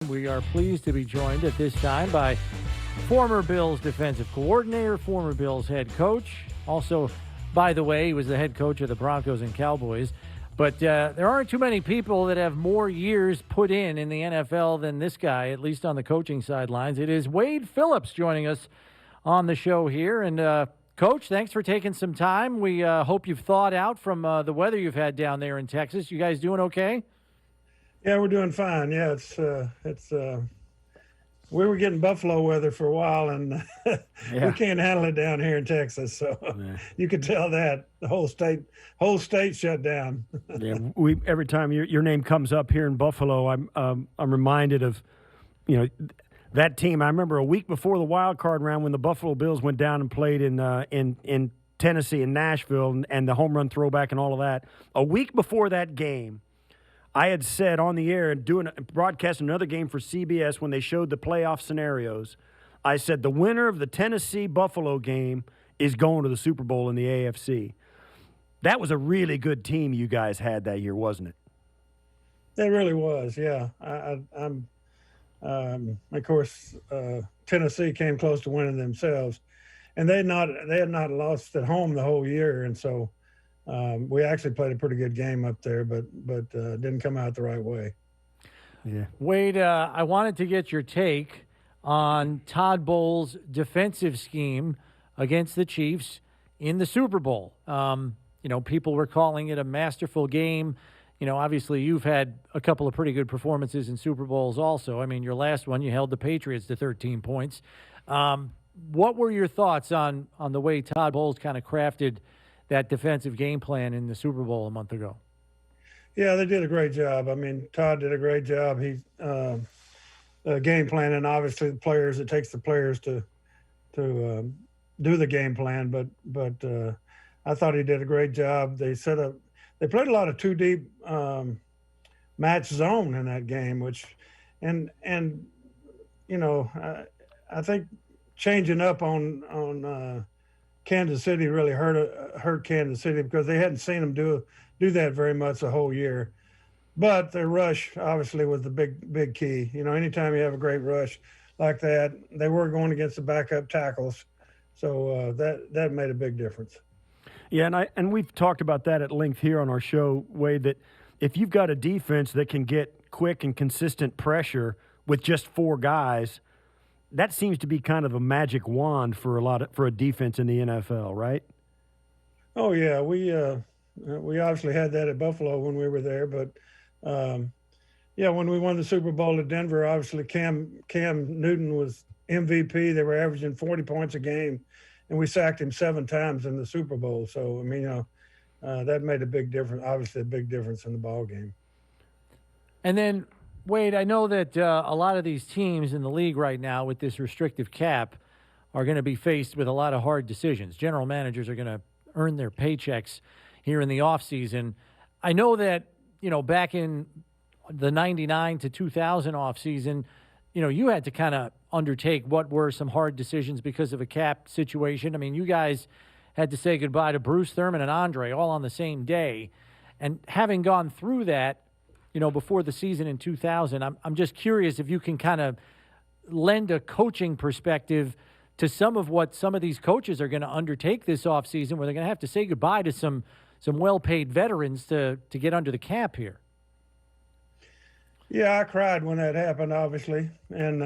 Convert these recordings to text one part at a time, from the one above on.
We are pleased to be joined at this time by former Bills defensive coordinator, former Bills head coach. Also, by the way, he was the head coach of the Broncos and Cowboys. But there aren't too many people that have more years put in the NFL than this guy, at least on the coaching sidelines. It is Wade Phillips joining us on the show here. And, Coach, thanks for taking some time. We hope you've thawed out from the weather you've had down there in Texas. You guys doing okay? Yeah, we're doing fine. Yeah, we were getting buffalo weather for a while, and we can't handle it down here in Texas. So you could tell that the whole state shut down. Yeah, every time your name comes up here in Buffalo, I'm reminded of, that team. I remember a week before the wild card round when the Buffalo Bills went down and played in Tennessee and Nashville and the home run throwback and all of that. A week before that game, I had said on the air and broadcasting another game for CBS when they showed the playoff scenarios, I said the winner of the Tennessee-Buffalo game is going to the Super Bowl in the AFC. That was a really good team you guys had that year, wasn't it? It really was, yeah. Of course, Tennessee came close to winning themselves, and they had not lost at home the whole year, and so we actually played a pretty good game up there, but didn't come out the right way. Yeah, Wade, I wanted to get your take on Todd Bowles' defensive scheme against the Chiefs in the Super Bowl. People were calling it a masterful game. Obviously you've had a couple of pretty good performances in Super Bowls also. I mean, your last one, you held the Patriots to 13 points. What were your thoughts on the way Todd Bowles kind of crafted that defensive game plan in the Super Bowl a month ago? Yeah, they did a great job. I mean, Todd did a great job. He game planning, obviously the players, it takes the players to do the game plan, but I thought he did a great job. They played a lot of two deep match zone in that game, I think changing up on Kansas City really hurt Kansas City because they hadn't seen them do that very much the whole year. But their rush obviously was the big key. Anytime you have a great rush like that, they were going against the backup tackles, so that made a big difference. Yeah, and we've talked about that at length here on our show, Wade, that if you've got a defense that can get quick and consistent pressure with just four guys, that seems to be kind of a magic wand for a defense in the NFL, right? Oh yeah, we obviously had that at Buffalo when we were there, but when we won the Super Bowl at Denver, obviously Cam Newton was MVP. They were averaging 40 points a game, and we sacked him 7 times in the Super Bowl. So that made a big difference. Obviously, a big difference in the ball game. And then, Wade, I know that a lot of these teams in the league right now with this restrictive cap are going to be faced with a lot of hard decisions. General managers are going to earn their paychecks here in the offseason. I know that, back in the 99 to 2000 offseason, you had to kind of undertake what were some hard decisions because of a cap situation. I mean, you guys had to say goodbye to Bruce Thurman and Andre all on the same day. And having gone through that, before the season in 2000, I'm just curious if you can kind of lend a coaching perspective to some of what some of these coaches are going to undertake this offseason, where they're going to have to say goodbye to some well-paid veterans to get under the cap here. Yeah, I cried when that happened, obviously, and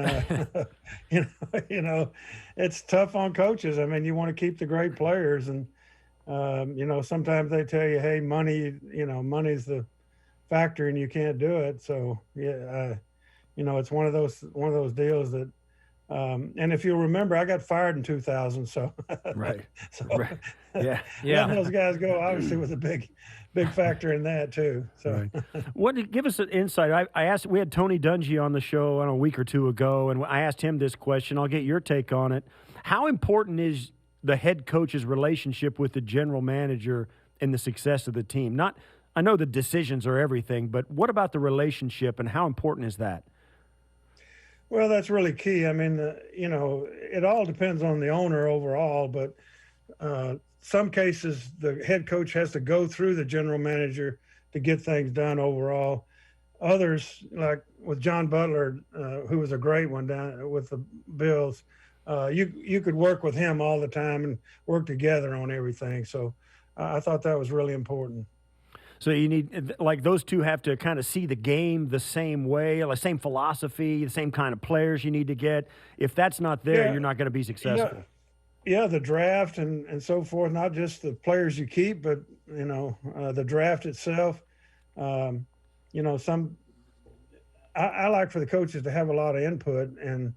it's tough on coaches. I mean, you want to keep the great players, and sometimes they tell you, "Hey, money's the factor, and you can't do it." So it's one of those deals that. And if you remember, I got fired in 2000, so right. Right. Yeah. Letting those guys go obviously was a big factor in that too. So, right. Give us an insight. I asked. We had Tony Dungy on the show a week or two ago, and I asked him this question. I'll get your take on it. How important is the head coach's relationship with the general manager in the success of the team? I know the decisions are everything, but what about the relationship, and how important is that? Well, that's really key. I mean, it all depends on the owner overall, but some cases the head coach has to go through the general manager to get things done overall. others, like with John Butler, who was a great one down with the Bills, you could work with him all the time and work together on everything. So I thought that was really important. So you need, like, those two have to kind of see the game the same way, the same philosophy, the same kind of players you need to get. If that's not there, Yeah, you're not going to be successful. yeah, the draft and so forth. Not just the players you keep, but the draft itself. Um, some I like for the coaches to have a lot of input, and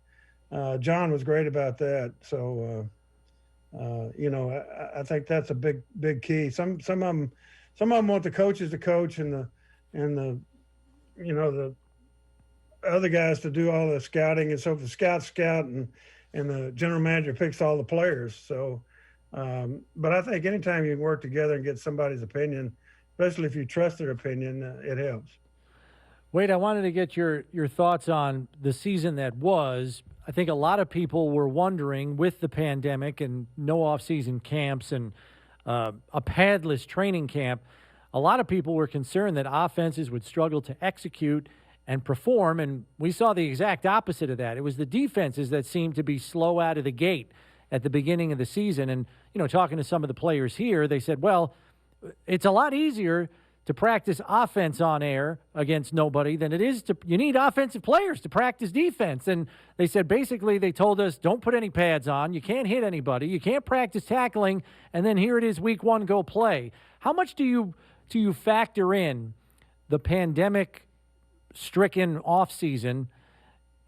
John was great about that. So I think that's a big key. Some of them want the coaches to coach, and the the other guys to do all the scouting, and so the scouts scout, and the general manager picks all the players. So, but I think anytime you can work together and get somebody's opinion, especially if you trust their opinion, it helps. Wade, I wanted to get your thoughts on the season that was. I think a lot of people were wondering, with the pandemic and no off-season camps and a padless training camp, a lot of people were concerned that offenses would struggle to execute and perform, and we saw the exact opposite of that. It was the defenses that seemed to be slow out of the gate at the beginning of the season. And, talking to some of the players here, they said, well, it's a lot easier to practice offense on air against nobody than it is you need offensive players to practice defense. And they said, basically, they told us, don't put any pads on. You can't hit anybody. You can't practice tackling. And then here it is, week one, go play. How much do you factor in the pandemic-stricken offseason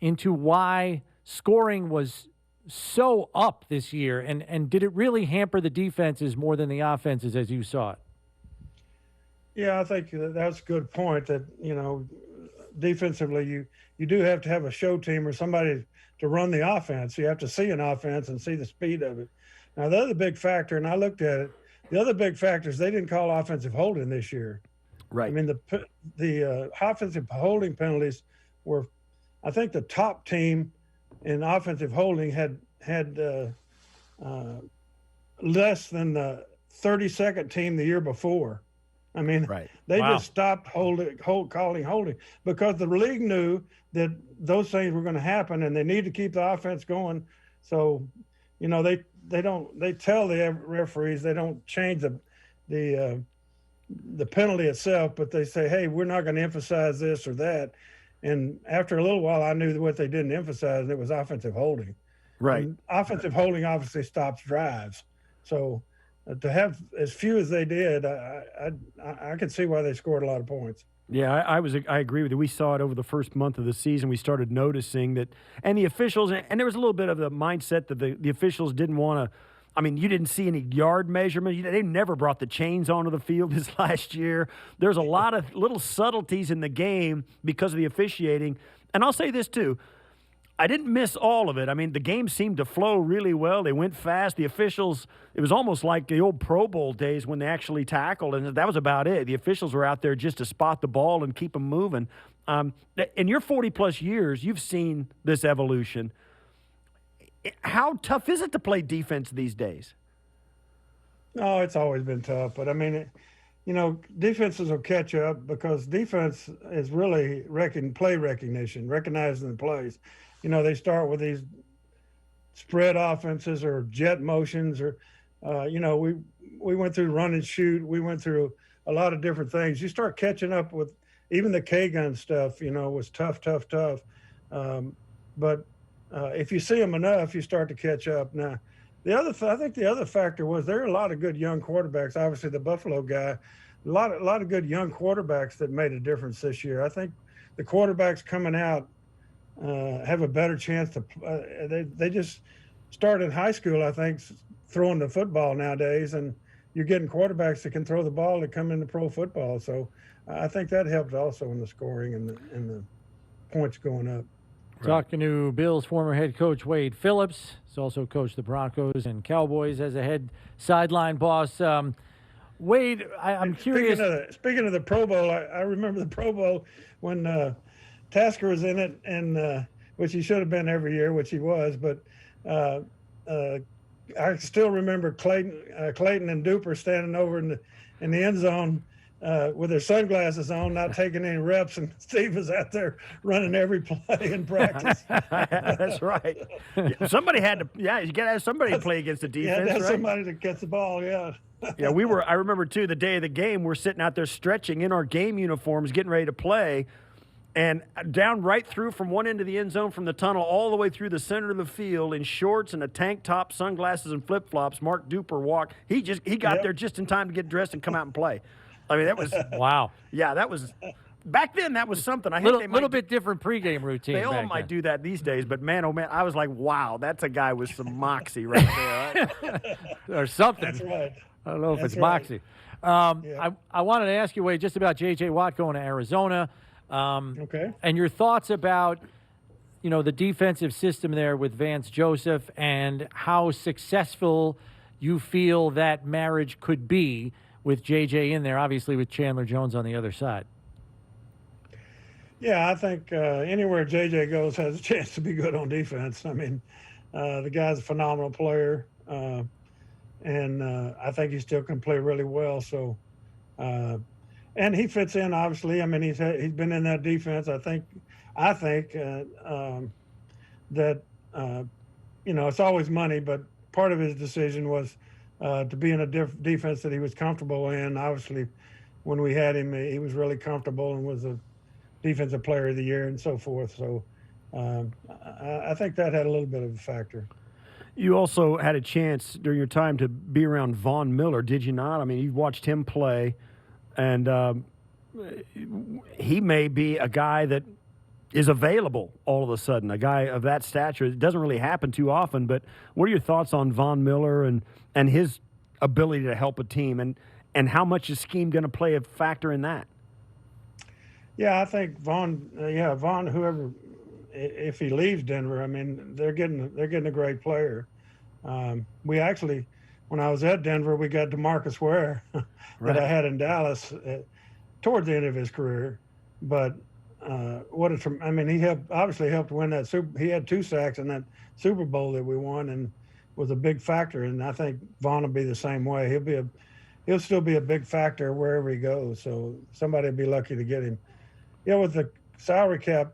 into why scoring was so up this year? And did it really hamper the defenses more than the offenses as you saw it? Yeah, I think that's a good point. That defensively, you do have to have a show team or somebody to run the offense. You have to see an offense and see the speed of it. Now, the other big factor, and I looked at it, the other big factor is they didn't call offensive holding this year. Right. I mean, the offensive holding penalties were, I think, the top team in offensive holding had less than the 32nd team the year before. I mean, right. They Wow. just stopped calling holding because the league knew that those things were going to happen, and they need to keep the offense going. So, they tell the referees they don't change the penalty itself, but they say, hey, we're not going to emphasize this or that. And after a little while, I knew what they didn't emphasize, and it was offensive holding. Right. And offensive holding obviously stops drives. So to have as few as they did, I could see why they scored a lot of points. Yeah, I agree with you. We saw it over the first month of the season. We started noticing that, and the officials, and there was a little bit of the mindset that the officials didn't want to. I mean, you didn't see any yard measurement. They never brought the chains onto the field this last year. There's a lot of little subtleties in the game because of the officiating. And I'll say this too. I didn't miss all of it. I mean, the game seemed to flow really well. They went fast. The officials, it was almost like the old Pro Bowl days when they actually tackled, and that was about it. The officials were out there just to spot the ball and keep them moving. In your 40-plus years, you've seen this evolution. How tough is it to play defense these days? No, it's always been tough. But, I mean, defenses will catch up because defense is really play recognition, recognizing the plays. They start with these spread offenses or jet motions or, we went through run and shoot. We went through a lot of different things. You start catching up with even the K-gun stuff, was tough. But if you see them enough, you start to catch up. Now, I think the other factor was there are a lot of good young quarterbacks. Obviously, the Buffalo guy, a lot of good young quarterbacks that made a difference this year. I think the quarterbacks coming out have a better chance to. They just start in high school, I think, throwing the football nowadays, and you're getting quarterbacks that can throw the ball that come into pro football. So I think that helped also in the scoring and the points going up. Talking to Bills former head coach Wade Phillips. He's also coached the Broncos and Cowboys as a head sideline boss. Wade, I'm curious. Speaking of the Pro Bowl, I remember the Pro Bowl when Tasker was in it, and which he should have been every year, which he was. But I still remember Clayton and Duper standing over in the end zone with their sunglasses on, not taking any reps, and Steve was out there running every play in practice. That's right. Somebody had to. Yeah, you got to have somebody to play against the You had defense, to have right? somebody to catch the ball. Yeah. Yeah, we were. I remember too. The day of the game, we're sitting out there stretching in our game uniforms, getting ready to play, and down right through from one end of the end zone from the tunnel all the way through the center of the field in shorts and a tank top, sunglasses, and flip flops. Mark Duper walked. He got there just in time to get dressed and come out and play. I mean, that was Wow. yeah, that was back then. That was something. I think they might Little bit different pregame routine. They all back might then. do that these days, but man, oh man, I was like, wow, that's a guy with some moxie right there. or something. That's right. I don't know if That's it's right. moxie. Yeah. I wanted to ask you, Wade, just about J.J. Watt going to Arizona. Okay. And your thoughts about, the defensive system there with Vance Joseph and how successful you feel that marriage could be with J.J. in there, obviously with Chandler Jones on the other side. Yeah, I think anywhere J.J. goes has a chance to be good on defense. I mean, the guy's a phenomenal player, and I think he still can play really well. So, and he fits in, obviously. I mean, he's been in that defense. I think that it's always money, but part of his decision was to be in a defense that he was comfortable in. Obviously, when we had him, he was really comfortable and was a defensive player of the year and so forth. So I think that had a little bit of a factor. You also had a chance during your time to be around Von Miller, did you not? I mean, you watched him play, and he may be a guy that is available all of a sudden, a guy of that stature. It doesn't really happen too often, but what are your thoughts on Von Miller and his ability to help a team, and how much is scheme going to play a factor in that? Yeah, I think Von, whoever, if he leaves Denver, I mean, they're getting a great player. We actually, when I was at Denver, we got DeMarcus Ware that I had in Dallas towards the end of his career. But he obviously helped win that Super. He had 2 sacks in that Super Bowl that we won, and was a big factor. And I think Von will be the same way. He'll still be a big factor wherever he goes. So somebody will be lucky to get him. With the salary cap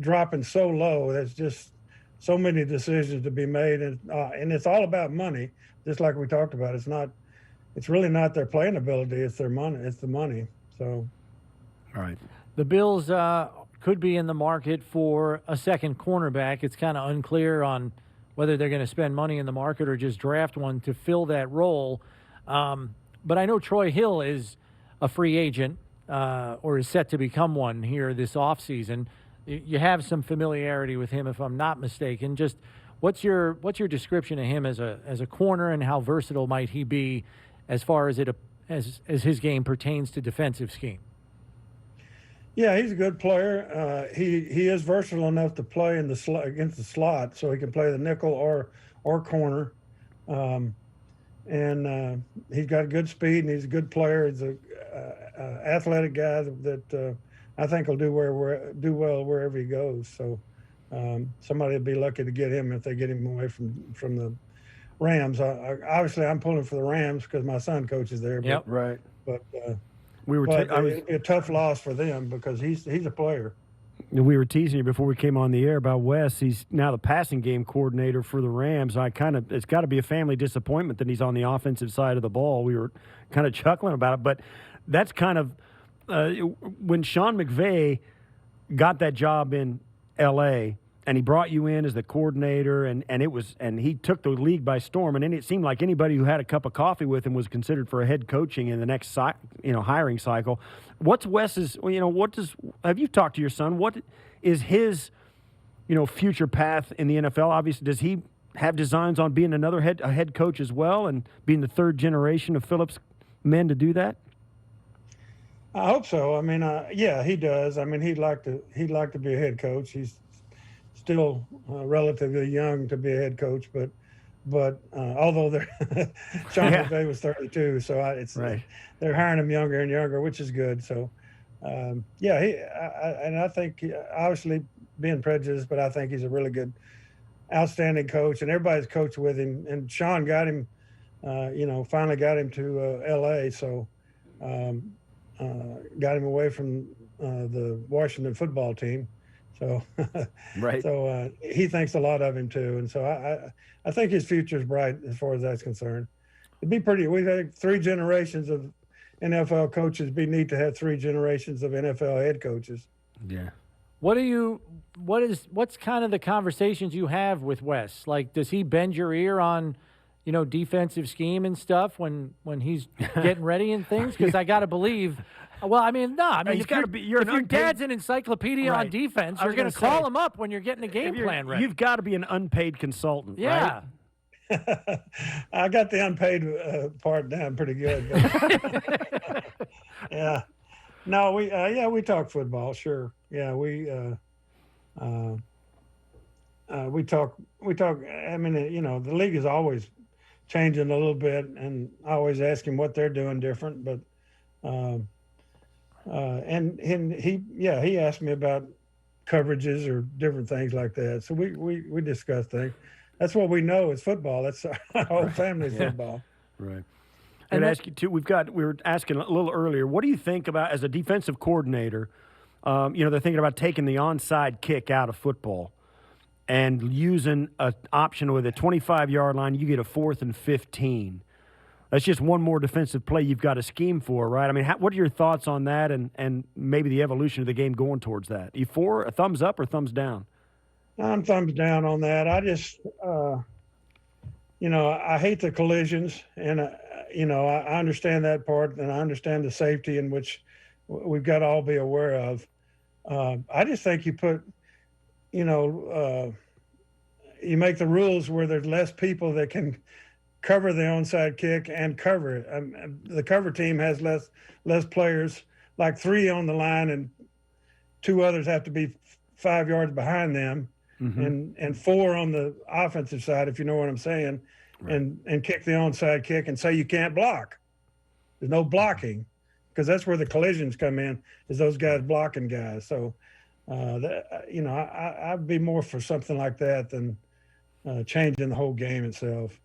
dropping so low, there's just so many decisions to be made, and it's all about money. Just like we talked about, it's really not their playing ability; it's their money. It's the money. So, all right, the Bills could be in the market for a second cornerback. It's kind of unclear on whether they're going to spend money in the market or just draft one to fill that role. But I know Troy Hill is a free agent. Or is set to become one here this offseason. You have some familiarity with him, if I'm not mistaken. Just what's your description of him as a corner, and how versatile might he be as far as as his game pertains to defensive scheme? Yeah, he's a good player. He is versatile enough to play in the against the slot, so he can play the nickel or corner. And he's got good speed, and he's a good player. He's a athletic guy that I think will do well wherever he goes. So somebody would be lucky to get him if they get him away from the Rams. Obviously, I'm pulling for the Rams because my son coaches there. But, Yep. Right. But It'd be a tough loss for them because he's a player. We were teasing you before we came on the air about Wes. He's now the passing game coordinator for the Rams. It's got to be a family disappointment that he's on the offensive side of the ball. We were kind of chuckling about it, but that's kind of when Sean McVay got that job in L.A. and he brought you in as the coordinator, and he took the league by storm. And then it seemed like anybody who had a cup of coffee with him was considered for a head coaching in the next hiring cycle. What's Wes's? Have you talked to your son? What is his future path in the NFL? Obviously, does he have designs on being a head coach as well, and being the third generation of Phillips men to do that? I hope so. I mean, yeah, he does. I mean, he'd like to be a head coach. He's still relatively young to be a head coach, but although Sean McVay was 32, so right. They're hiring him younger and younger, which is good. So, I think obviously being prejudiced, but I think he's a really good, outstanding coach, and everybody's coached with him. And Sean got him, finally got him to L.A. So, got him away from the Washington football team. So, Right. so he thinks a lot of him too, and so I think his future is bright as far as that's concerned. It'd be pretty. We've had 3 generations of NFL coaches. It'd be neat to have 3 generations of NFL head coaches. Yeah. What's kind of the conversations you have with Wes? Like, does he bend your ear on, defensive scheme and stuff when he's getting ready and things? Because I got to believe. Well, I mean, no. I mean, he's if, gotta be- you're if an your unpaid- dad's an encyclopedia on Right. defense, I you're was going to gonna call say, him up when you're getting a game plan ready. You've got to be an unpaid consultant. Yeah. Right? I got the unpaid part down pretty good. But yeah. No, we talk football, sure. Yeah, we talk. I mean, the league is always changing a little bit, and I always ask him what they're doing different. But and he asked me about coverages or different things like that. So we discuss things. That's what we know is football. That's our whole family's football. Right. I'm going to ask you too. We were asking a little earlier. What do you think about as a defensive coordinator? They're thinking about taking the onside kick out of football and using an option with a 25-yard line. You get a 4th and 15. That's just one more defensive play you've got to scheme for, right? I mean, what are your thoughts on that, and maybe the evolution of the game going towards that? You for a thumbs up or thumbs down? I'm thumbs down on that. I just, I hate the collisions, and I understand that part, and I understand the safety in which we've got to all be aware of. I just think you put, you make the rules where there's less people that can cover the onside kick and cover it. The cover team has less players, like 3 on the line, and 2 others have to be 5 yards behind them. Mm-hmm. and 4 on the offensive side, if you know what I'm saying, right. and kick the onside kick and say you can't block. There's no blocking, because that's where the collisions come in, is those guys blocking guys. So, I'd be more for something like that than changing the whole game itself.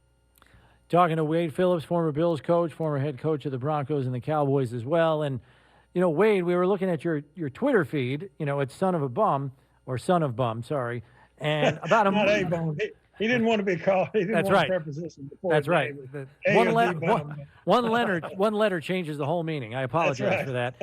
Talking to Wade Phillips, former Bills coach, former head coach of the Broncos and the Cowboys as well. And, Wade, we were looking at your Twitter feed, it's Son of Bum, sorry. And about Not a bone. He didn't want to be called. He didn't That's want right. a preposition before. That's right. One letter changes the whole meaning. I apologize for that.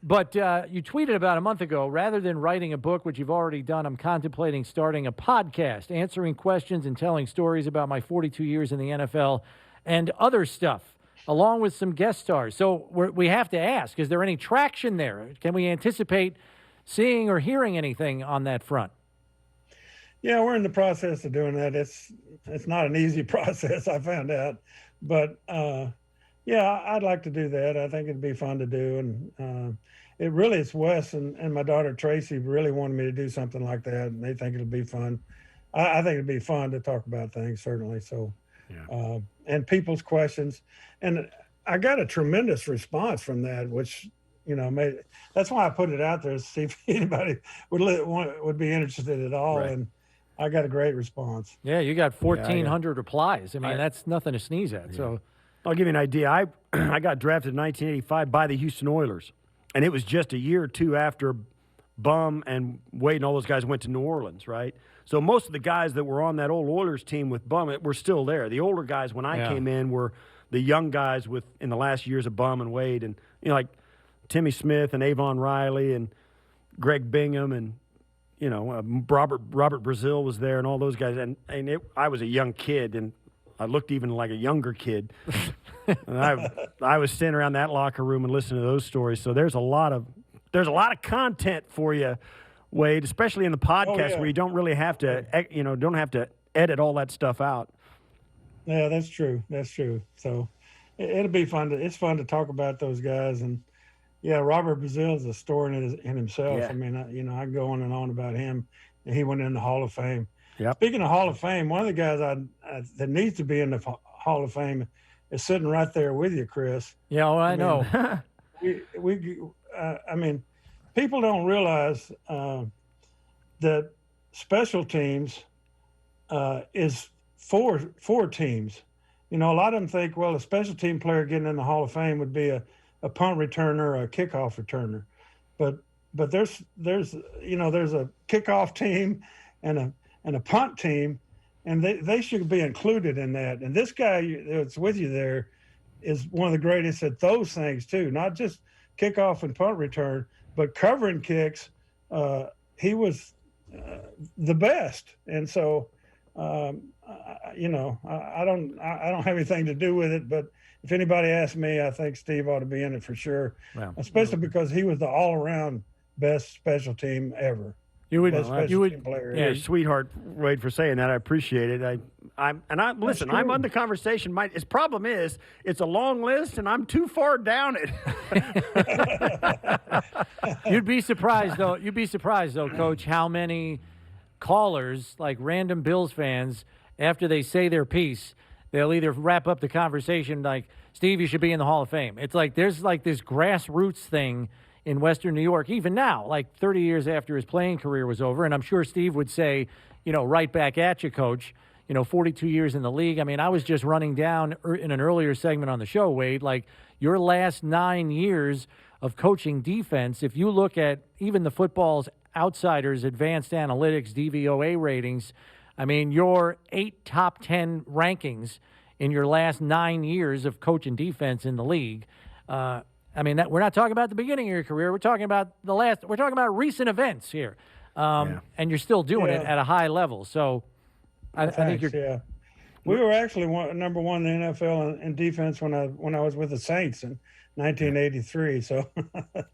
But you tweeted about a month ago, rather than writing a book, which you've already done, I'm contemplating starting a podcast, answering questions and telling stories about my 42 years in the NFL and other stuff, along with some guest stars. So we have to ask, is there any traction there? Can we anticipate seeing or hearing anything on that front? Yeah, we're in the process of doing that. It's not an easy process, I found out. But, I'd like to do that. I think it'd be fun to do. And it's Wes and my daughter Tracy really wanted me to do something like that, and they think it'll be fun. I think it'd be fun to talk about things, certainly. So, and people's questions. And I got a tremendous response from that, which that's why I put it out there to see if anybody would be interested at all. Right. And I got a great response. Yeah, you got 1,400 replies. I mean, that's nothing to sneeze at. Yeah. So I'll give you an idea. I got drafted in 1985 by the Houston Oilers, and it was just a year or two after Bum and Wade and all those guys went to New Orleans, right? So most of the guys that were on that old Oilers team with Bum were still there. The older guys when I came in were the young guys in the last years of Bum and Wade, and like Timmy Smith and Avon Riley and Greg Bingham and Robert Brazil was there and all those guys. And I was a young kid, and I looked even like a younger kid. And I was standing around that locker room and listening to those stories. So there's a lot of content for you, Wade, especially in the podcast where you don't really have to, don't have to edit all that stuff out. Yeah, that's true. So it'll be fun. It's fun to talk about those guys. And Robert Brazil is a story in himself. Yeah. I mean, I can go on and on about him. He went in the Hall of Fame. Yep. Speaking of Hall of Fame, one of the guys that needs to be in the Hall of Fame is sitting right there with you, Chris. Yeah, well, I know. I mean, people don't realize that special teams is four teams. A lot of them think, well, a special team player getting in the Hall of Fame would be a a punt returner or a kickoff returner, but there's there's a kickoff team and a punt team, and they should be included in that. And this guy that's with you there is one of the greatest at those things too, not just kickoff and punt return, but covering kicks. He was the best, and so I don't have anything to do with it. But if anybody asks me, I think Steve ought to be in it for sure, especially because he was the all-around best special team ever. You would, Player. Yeah, sweetheart, Wade, for saying that. I appreciate it. I'm on the conversation. His problem is it's a long list, and I'm too far down it. You'd be surprised, though, Coach, how many callers, like random Bills fans, after they say their piece, they'll either wrap up the conversation like, Steve, you should be in the Hall of Fame. It's like there's like this grassroots thing in Western New York, even now, like 30 years after his playing career was over. And I'm sure Steve would say, right back at you, Coach, 42 years in the league. I mean, I was just running down in an earlier segment on the show, Wade, like your last 9 years of coaching defense, if you look at even the Football's Outsiders Advanced Analytics DVOA ratings, I mean, your 8 top 10 rankings in your last 9 years of coaching defense in the league. I mean, we're not talking about the beginning of your career. We're talking about we're talking about recent events here. And you're still doing it at a high level. So I think you're. Yeah. We were actually number one in the NFL in defense when I was with the Saints in 1983. So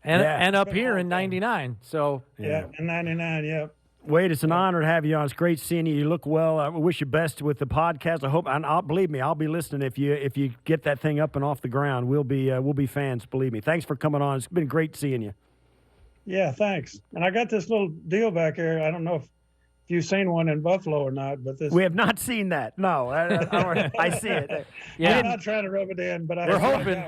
and up here in '99. So in '99. Yeah. Wade, it's an honor to have you on. It's great seeing you. You look well. I wish you best with the podcast. I hope, and believe me, I'll be listening if you get that thing up and off the ground. We'll be fans. Believe me. Thanks for coming on. It's been great seeing you. Yeah, thanks. And I got this little deal back here. I don't know if you've seen one in Buffalo or not, but we have not seen that. No, I see it. Yeah, I'm not trying to rub it in, but we're hoping.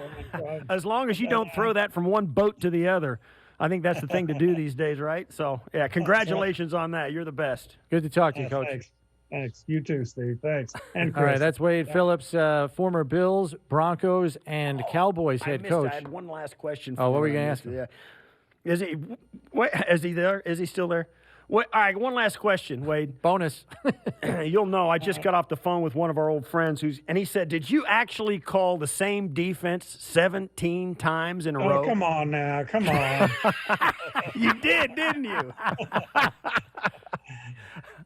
As long as you don't throw that from one boat to the other. I think that's the thing to do these days, right? So, yeah, congratulations on that. You're the best. Good to talk to you, Coach. Thanks. You too, Steve. Thanks. And Chris. All right, that's Wade Phillips, former Bills, Broncos, and Cowboys head coach. I had one last question. What were you going to ask him? Yeah. Is he there? Is he still there? All right, one last question, Wade. Bonus. You'll know, I just got off the phone with one of our old friends and he said, did you actually call the same defense 17 times in a row? Come on now. Come on. You did, didn't you?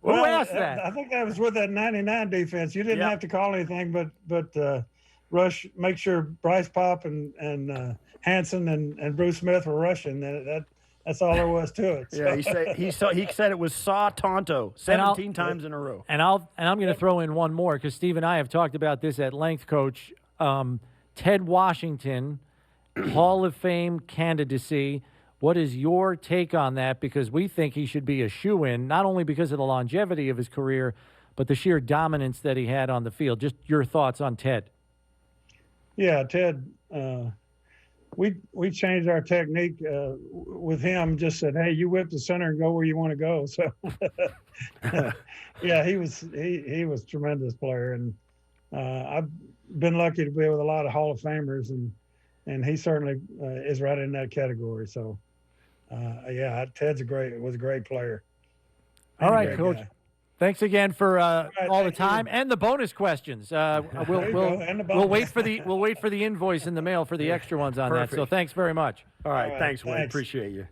Who asked that? I think that was with that 99 defense. You didn't have to call anything but rush, make sure Bryce Pop and Hanson and Bruce Smith were rushing. That's all there was to it. So. Yeah, he said it was saw Tonto 17 times in a row. And I'm going to throw in one more because Steve and I have talked about this at length, Coach. Ted Washington, Hall of Fame candidacy. What is your take on that? Because we think he should be a shoo-in, not only because of the longevity of his career, but the sheer dominance that he had on the field. Just your thoughts on Ted. Yeah, Ted. We changed our technique with him. Just said, "Hey, you whip the center and go where you want to go." So, yeah, he was a tremendous player, and I've been lucky to be with a lot of Hall of Famers, and he certainly is right in that category. So, yeah, Ted's was a great player. All right, Coach. Guy. Thanks again for all the time and the bonus questions. We'll wait for the invoice in the mail for the extra ones on that. So thanks very much. All right, thanks, Wade. Appreciate you.